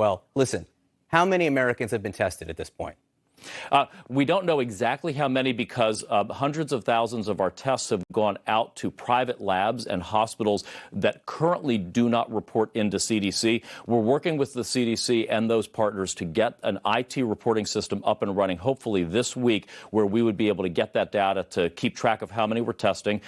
Well, listen, how many Americans have been tested at this point? We don't know exactly how many because hundreds of thousands of our tests have gone out to private labs and hospitals that currently do not report into CDC. We're working with the CDC and those partners to get an IT reporting system up and running, hopefully this week, where we would be able to get that data to keep track of how many we're testing.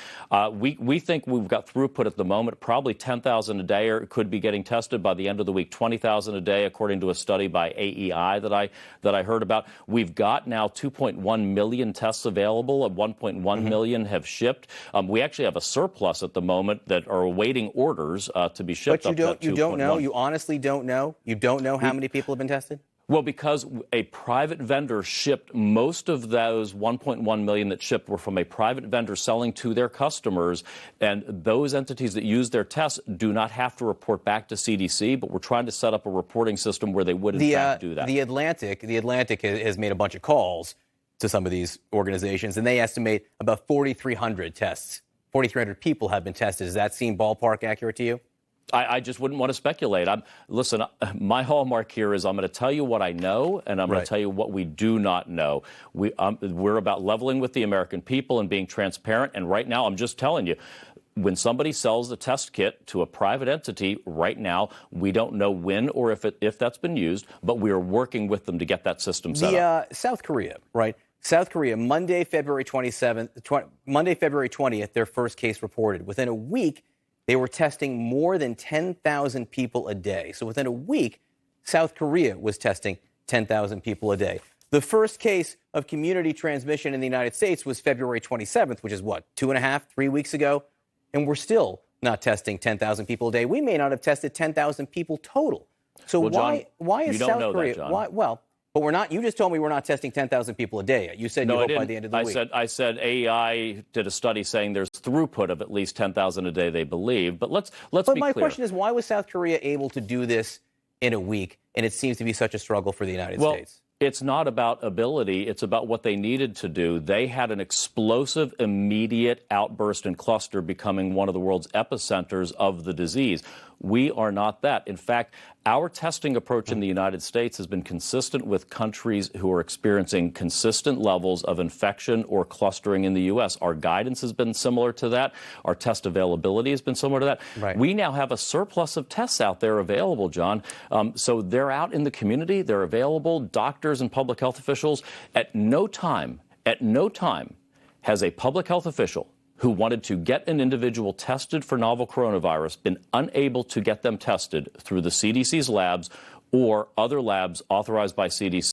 We think we've got throughput at the moment, probably 10,000 a day, or it could be getting tested by the end of the week, 20,000 a day, according to a study by AEI that I heard about. We've got now 2.1 million tests available, and 1.1 million have shipped. We actually have a surplus at the moment that are awaiting orders to be shipped. But you don't know? You honestly don't know? You don't know how many people have been tested? Well, because a private vendor shipped most of those 1.1 million that shipped were from a private vendor selling to their customers, and those entities that use their tests do not have to report back to CDC, but we're trying to set up a reporting system where they would in fact do that. The Atlantic has made a bunch of calls to some of these organizations, and they estimate about 4,300 tests. 4,300 people have been tested. Does that seem ballpark accurate to you? I just wouldn't want to speculate. Listen, my hallmark here is I'm going to tell you what I know, and I'm going to tell you what we do not know. We're about leveling with the American people and being transparent. And right now, I'm just telling you, when somebody sells the test kit to a private entity right now, we don't know when or if that's been used, but we are working with them to get that system set up. South Korea, right? South Korea, Monday, February 20th, their first case reported. Within a week, they were testing more than 10,000 people a day. So within a week, South Korea was testing 10,000 people a day. The first case of community transmission in the United States was February 27th, which is what, 2.5, 3 weeks ago? And we're still not testing 10,000 people a day. We may not have tested 10,000 people total. So well, John, why is South Korea? That, John. But we're not. You just told me we're not testing 10,000 people a day. You said you hope by the end of the week. I said AEI did a study saying there's throughput of at least 10,000 a day, they believe. But let's be clear. But my question is, why was South Korea able to do this in a week, and it seems to be such a struggle for the United States? It's not about ability. It's about what they needed to do. They had an explosive, immediate outburst and cluster, becoming one of the world's epicenters of the disease. We are not that. In fact, our testing approach in the United States has been consistent with countries who are experiencing consistent levels of infection or clustering in the U.S. Our guidance has been similar to that. Our test availability has been similar to that. Right. We now have a surplus of tests out there available, John. So they're out in the community. They're available. Doctors and public health officials, at no time has a public health official who wanted to get an individual tested for novel coronavirus been unable to get them tested through the CDC's labs or other labs authorized by CDC.